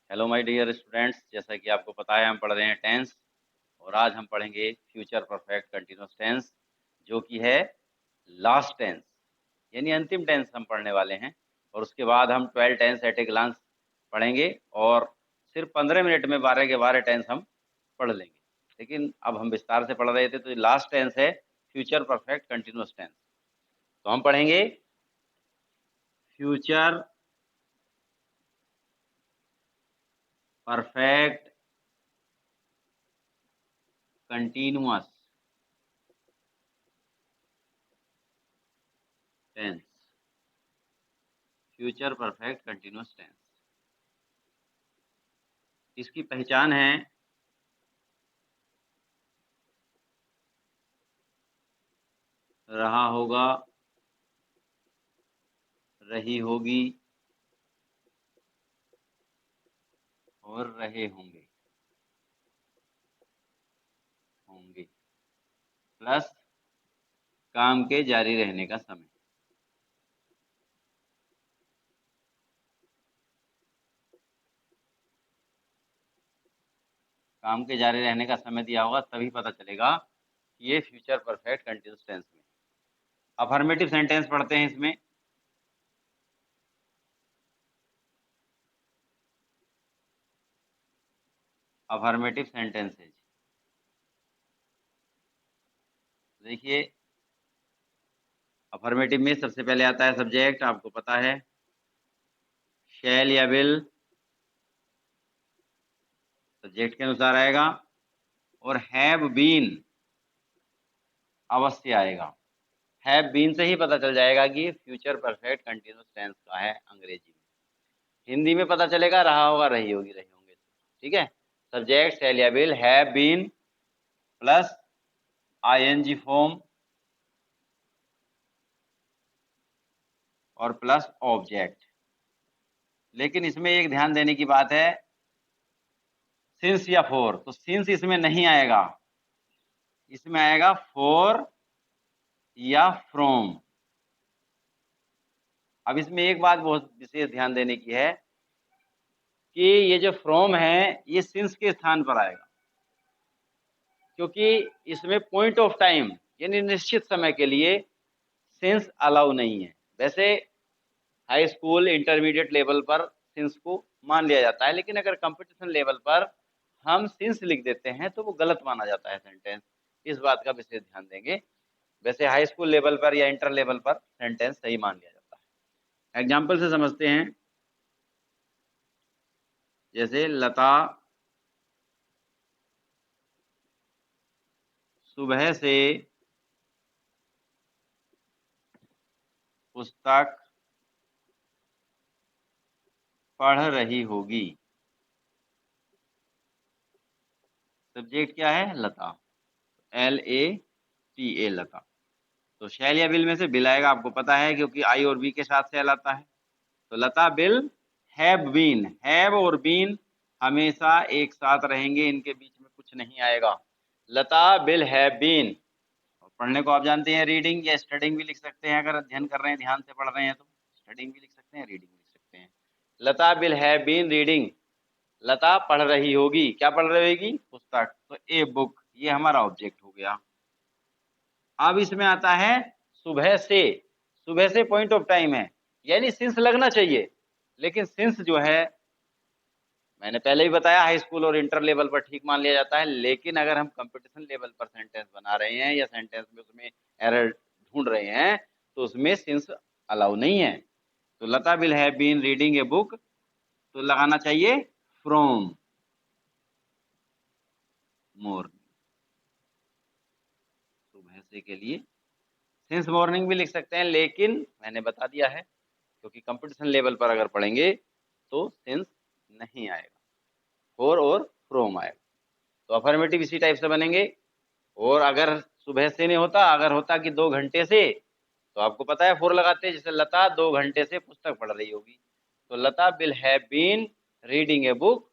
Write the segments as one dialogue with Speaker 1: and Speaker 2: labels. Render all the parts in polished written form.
Speaker 1: Hello my dear students, जैसा कि आपको पता है हम पढ़ रहे हैं टेंस। और आज हम पढ़ेंगे फ्यूचर परफेक्ट कंटिन्यूअस टेंस, जो कि है लास्ट टेंस, यानी अंतिम टेंस हम पढ़ने वाले हैं। और उसके बाद हम 12 टेंस एट ए ग्लांस पढ़ेंगे और सिर्फ 15 मिनट में 12 के 12 टेंस हम पढ़ लेंगे। लेकिन अब हम विस्तार से पढ़ रहे थे, तो लास्ट टेंस है फ्यूचर परफेक्ट कंटिन्यूअस टेंस। तो हम पढ़ेंगे future perfect continuous tense, future perfect continuous tense. इसकी पहचान है रहा होगा, रही होगी और रहे होंगे, होंगे प्लस काम के जारी रहने का समय। काम के जारी रहने का समय दिया होगा, तभी पता चलेगा कि ये फ्यूचर परफेक्ट कंटिन्यूअस टेंस में। अफर्मेटिव सेंटेंस पढ़ते हैं इसमें। अफर्मेटिव सेंटेंसेज देखिए, अफर्मेटिव में सबसे पहले आता है सब्जेक्ट, आपको पता है। शैल या विल सब्जेक्ट के अनुसार आएगा, और हैव बीन अवश्य आएगा। हैव बीन से ही पता चल जाएगा कि फ्यूचर परफेक्ट कंटिन्यूअस टेंस का है अंग्रेजी में। हिंदी में पता चलेगा रहा होगा, रही होगी, रही होंगे। ठीक है, सब्जेक्ट शैल या will, have been plus ING form और प्लस ऑब्जेक्ट। लेकिन इसमें एक ध्यान देने की बात है, सिंस या फोर, तो सिंस इसमें नहीं आएगा, इसमें आएगा फोर या फ्रॉम। अब इसमें एक बात बहुत विशेष ध्यान देने की है कि ये जो फ्रॉम है ये सिंस के स्थान पर आएगा, क्योंकि इसमें पॉइंट ऑफ टाइम यानी निश्चित समय के लिए सिंस अलाउ नहीं है। वैसे हाई स्कूल इंटरमीडिएट लेवल पर सिंस को मान लिया जाता है, लेकिन अगर कंपटीशन लेवल पर हम सिंस लिख देते हैं तो वो गलत माना जाता है सेंटेंस। इस बात का विशेष ध्यान देंगे। वैसे हाई स्कूल लेवल पर या इंटर लेवल पर सेंटेंस सही मान लिया जाता है। एग्जाम्पल से समझते हैं, जैसे लता सुबह से पुस्तक पढ़ रही होगी। सब्जेक्ट क्या है? लता, LATA, लता। तो शैल या बिल में से बिल आएगा, आपको पता है, क्योंकि आई और बी के साथ शैल आता है। तो लता बिल हैव बीन, हैव और बीन हमेशा एक साथ रहेंगे, इनके बीच में कुछ नहीं आएगा। लता बिल हैव बीन। और पढ़ने को आप जानते हैं रीडिंग या स्टडिंग भी लिख सकते हैं, अगर अध्ययन कर रहे हैं, ध्यान से पढ़ रहे हैं तो स्टडिंग भी लिख सकते हैं, रीडिंग भी लिख सकते हैं। लता बिल हैव बीन रीडिंग, लता पढ़ रही होगी, क्या पढ़ रही होगी? पुस्तक। तो ए बुक, ये हमारा ऑब्जेक्ट हो गया। अब इसमें आता है सुबह से। सुबह से पॉइंट ऑफ टाइम है, यानी सिंस लगना चाहिए, लेकिन सिंस जो है मैंने पहले ही बताया हाई स्कूल और इंटर लेवल पर ठीक मान लिया जाता है। लेकिन अगर हम कंपटीशन लेवल पर सेंटेंस बना रहे हैं या सेंटेंस में उसमें एरर ढूंढ रहे हैं, तो उसमें सिंस अलाउ नहीं है। तो Lata will have been reading a book, तो लगाना चाहिए फ्रॉम मॉर्निंग, सुबह से के लिए सिंस मॉर्निंग भी लिख सकते हैं, लेकिन मैंने बता दिया है क्योंकि कंपटीशन लेवल पर अगर पढ़ेंगे तो सिंस नहीं आएगा, फोर और फ्रॉम आएगा। तो अफर्मेटिव इसी टाइप से बनेंगे। और अगर सुबह से नहीं होता, अगर होता कि 2 घंटे से, तो आपको पता है फोर लगाते हैं। जैसे लता 2 घंटे से पुस्तक पढ़ रही होगी, तो Lata will have been reading a book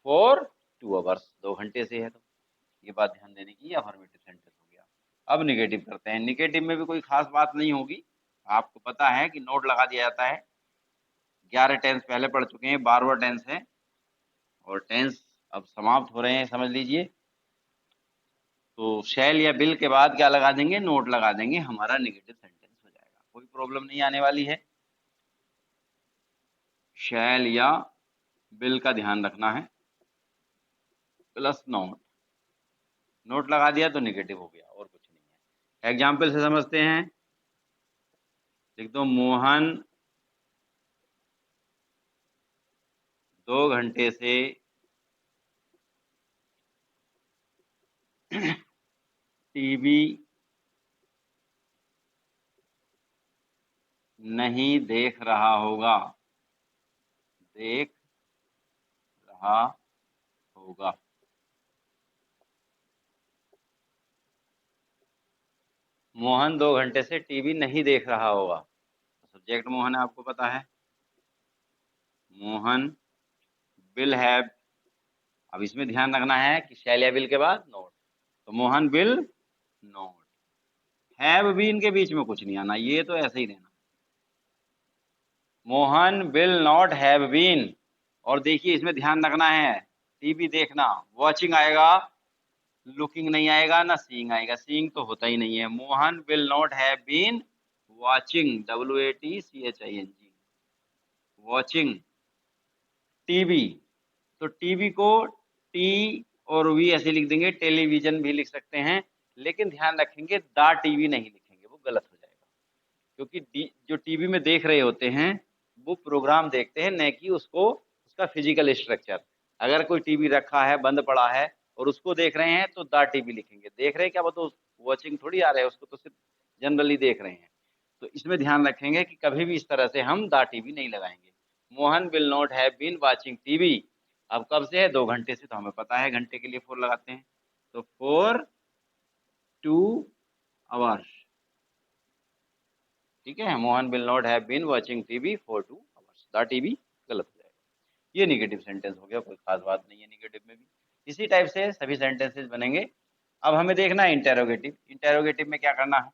Speaker 1: for 2 hours, 2 घंटे से है, तो ये बात ध्यान देने की। अफर्मेटिव सेंटेंस हो गया। अब निगेटिव करते हैं। निगेटिव में भी कोई खास बात नहीं होगी, आपको पता है कि नोट लगा दिया जाता है। 11 टेंस पहले पढ़ चुके हैं, 12वां टेंस है। और टेंस अब समाप्त हो रहे हैं, समझ लीजिए। तो शैल या बिल के बाद क्या लगा देंगे, नोट लगा देंगे, हमारा नेगेटिव सेंटेंस हो जाएगा, कोई प्रॉब्लम नहीं आने वाली है। शैल या बिल का ध्यान रखना है, प्लस नोट, नोट लगा दिया तो नेगेटिव हो गया, और कुछ नहीं है। एग्जाम्पल से समझते हैं, लिख दो मोहन 2 घंटे से टीवी नहीं देख रहा होगा, देख रहा होगा। मोहन 2 घंटे से टीवी नहीं देख रहा होगा, तो सब्जेक्ट मोहन है, आपको पता है। मोहन विल हैव, अब इसमें ध्यान रखना है कि शैल या विल के बाद नोट, तो Mohan will not, have been के बीच में कुछ नहीं आना, ये तो ऐसे ही रहना। Mohan will not have been, और देखिए इसमें ध्यान रखना है, टीवी देखना, वॉचिंग आएगा, लुकिंग नहीं आएगा, ना सीइंग आएगा, सीइंग तो होता ही नहीं है। Mohan will not have been watching, WATCHING, watching TV, तो टीवी को टी और वी ऐसे लिख देंगे, टेलीविजन भी लिख सकते हैं, लेकिन ध्यान रखेंगे द टीवी नहीं लिखेंगे, वो गलत हो जाएगा, क्योंकि जो टीवी में देख रहे होते हैं वो प्रोग्राम देखते हैं, न कि उसको उसका फिजिकल स्ट्रक्चर। अगर कोई टीवी रखा है, बंद पड़ा है और उसको देख रहे हैं तो द टीवी लिखेंगे, देख रहे हैं क्या, वो तो वॉचिंग थोड़ी आ रहे हैं, उसको तो सिर्फ जनरली देख रहे हैं। तो इसमें ध्यान रखेंगे कि कभी भी इस तरह से हम द टीवी नहीं लगाएंगे। Mohan will not have been watching TV, अब कब से है, 2 घंटे से, तो हमें पता है घंटे के लिए 4 लगाते हैं, तो 4 2 hours, ठीक है। Mohan will not have been watching TV for 2 hours, the TV गलत हो जाएगा। ये नेगेटिव सेंटेंस हो गया, कोई खास बात नहीं है नेगेटिव में भी, इसी टाइप से सभी सेंटेंसेस बनेंगे। अब हमें देखना है इंटेरोगेटिव, इंटेरोगेटिव में क्या करना है,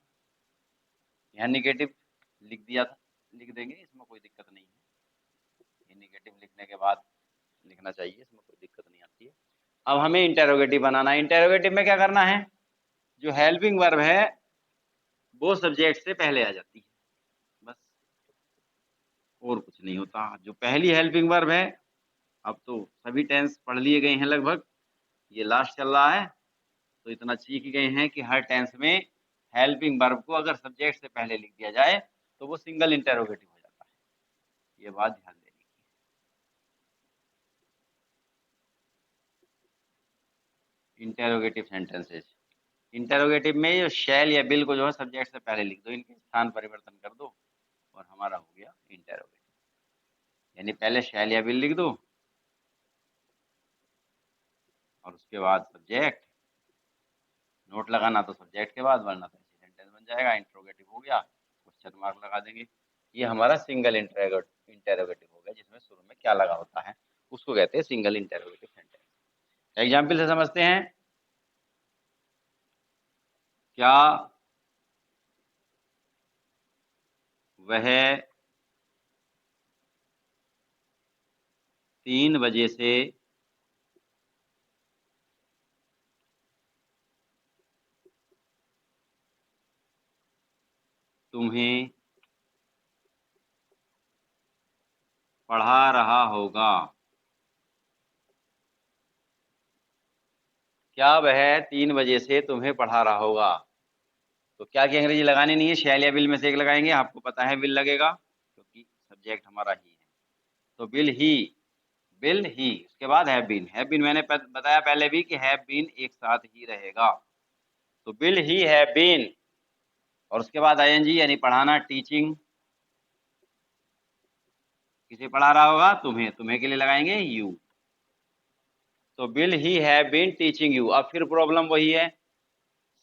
Speaker 1: यहाँ निगेटिव लिख दिया था, लिख देंगे, इसमें कोई दिक्कत नहीं है, ये निगेटिव लिखने के बाद लिखना चाहिए, इसमें कोई दिक्कत नहीं आती है। अब हमें इंटेरोगेटिव बनाना है, इंटेरोगेटिव में क्या करना है, जो हेल्पिंग वर्ब है वो सब्जेक्ट से पहले आ जाती है, बस, और कुछ नहीं होता। जो पहली हेल्पिंग वर्ब है, अब तो सभी टेंस पढ़ लिए गए हैं लगभग, ये लास्ट चल रहा है, तो इतना सीख गए हैं कि हर टेंस में हेल्पिंग वर्ब को अगर सब्जेक्ट से पहले लिख दिया जाए तो वो सिंगल इंटेरोगेटिव हो जाता है, ये बात ध्यान देने की। इंटेरोगेटिव सेंटेंसेस, इंटेरोगेटिव में जो शैल या बिल को जो है सब्जेक्ट से पहले लिख दो, इनके स्थान परिवर्तन कर दो और हमारा हो गया इंटेरोगेटिव, यानी पहले शैल या बिल लिख दो और उसके बाद सब्जेक्ट, नोट लगाना तो सब्जेक्ट के बाद, वरना तो ऐसे सेंटेंस बन जाएगा, इंट्रोगेटिव हो गया, क्वेश्चन मार्क लगा देंगे। ये हमारा सिंगल इंटेरोगेटिव हो गया, जिसमें शुरू में क्या लगा होता है उसको कहते हैं सिंगल इंटेरोगेटिव सेंटेंस। एग्जाम्पल से समझते हैं, क्या वह 3 बजे से तुम्हें पढ़ा रहा होगा, क्या वह 3 बजे से तुम्हें पढ़ा रहा होगा, तो क्या की अंग्रेजी लगानी नहीं है, शैल या बिल में से एक लगाएंगे, आपको पता है बिल लगेगा क्योंकि सब्जेक्ट हमारा ही है, तो बिल ही, उसके बाद हैव बीन मैंने बताया पहले भी कि हैव बीन एक साथ ही रहेगा, तो बिल ही हैव बीन, और उसके बाद आईएनजी यानी पढ़ाना, टीचिंग, किसे पढ़ा रहा होगा, तुम्हें, तुम्हें के लिए लगाएंगे यू, तो Bill he have been teaching you. अब फिर प्रॉब्लम वही है,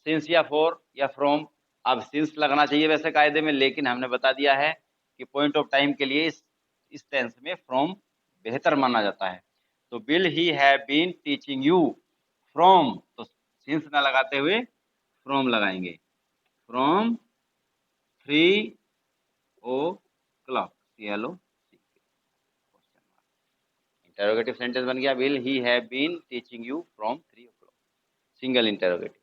Speaker 1: सिंस या फॉर या फ्रॉम, अब सिंस लगना चाहिए वैसे कायदे में, लेकिन हमने बता दिया है कि पॉइंट ऑफ टाइम के लिए इस टेंस में फ्रॉम बेहतर माना जाता है, तो Bill he have been teaching you from, तो सिंस ना लगाते हुए फ्रॉम लगाएंगे, from 3 o'clock, CLO, interrogative sentence बन गया, will he have been teaching you from 3 o'clock, single interrogative.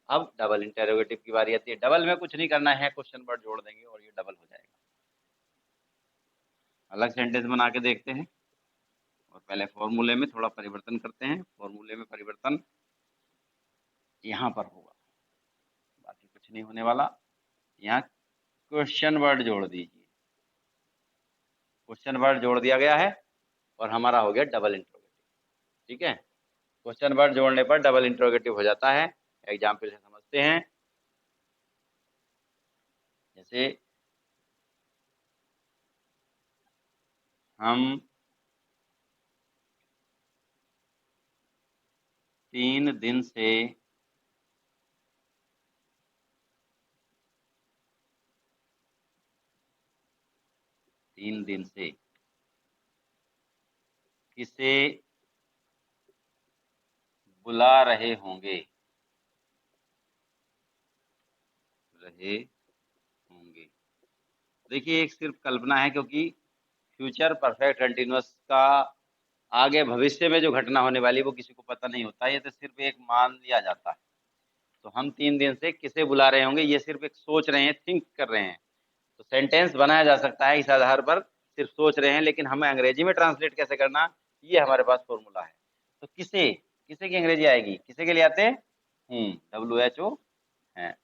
Speaker 1: अब डबल इंटेरोगेटिव की बारी आती है। डबल में कुछ नहीं करना है, क्वेश्चन वर्ड जोड़ देंगे और ये डबल हो जाएगा। अलग सेंटेंस बना के देखते हैं और पहले फॉर्मूले में थोड़ा परिवर्तन करते हैं। फॉर्मूले में परिवर्तन यहाँ पर होगा, बाकी कुछ नहीं होने वाला। यहाँ क्वेश्चन वर्ड जोड़ दीजिए, क्वेश्चन वर्ड जोड़ दिया गया है और हमारा हो गया डबल इंट्रोगेटिव। ठीक है, क्वेश्चन वर्ड जोड़ने पर डबल इंट्रोगेटिव हो जाता है। एग्जाम्पल से समझते हैं। जैसे हम 3 दिन से किसे बुला रहे होंगे, देखिए एक सिर्फ कल्पना है, क्योंकि फ्यूचर परफेक्ट कंटिन्यूअस का आगे भविष्य में जो घटना होने वाली है वो किसी को पता नहीं होता, ये तो सिर्फ एक मान लिया जाता है। तो हम 3 दिन से किसे बुला रहे होंगे, ये सिर्फ एक सोच रहे हैं, थिंक कर रहे हैं। तो सेंटेंस बनाया जा सकता है इस आधार पर, सिर्फ सोच रहे हैं, लेकिन हमें अंग्रेजी में ट्रांसलेट कैसे करना, ये हमारे पास फॉर्मूला है। तो किसे, किसे की अंग्रेजी आएगी, किसे के लिए आते हैं, WHO है,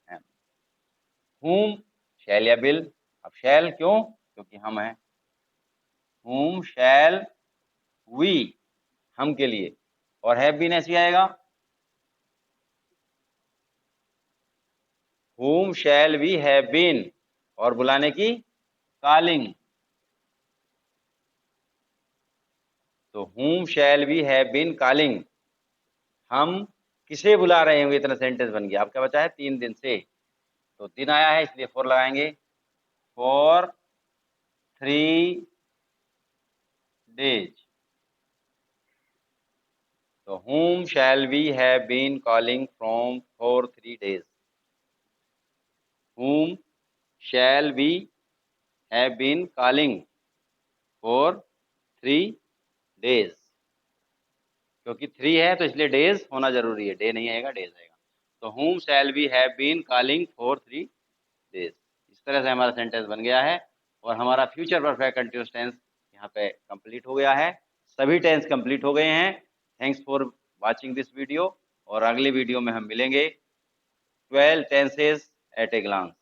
Speaker 1: whom शैल या बिल। अब शैल क्यों, क्योंकि हम हैं। whom शैल we, हम के लिए, और हैव बीन ऐसे आएगा, whom shall we have been, और बुलाने की calling। तो whom shall we have been calling, हम किसे बुला रहे होंगे, इतना सेंटेंस बन गया। आपका बचा है 3 दिन से, तो दिन आया है इसलिए 4 लगाएंगे, for 3 days। तो whom shall we have been calling from for 3 days, whom shall we have been calling for 3 days, क्योंकि 3 है तो इसलिए डेज होना जरूरी है, डे नहीं आएगा, डेज आएगा। तो whom shall we have been calling for 3 days। इस तरह से हमारा सेंटेंस बन गया है और हमारा फ्यूचर परफेक्ट कंटिन्यूअस टेंस यहाँ पे कंप्लीट हो गया है। सभी टेंस कंप्लीट हो गए हैं। Thanks for watching this video, और अगली वीडियो में हम मिलेंगे 12 टेंसेस एट ए ग्लांस।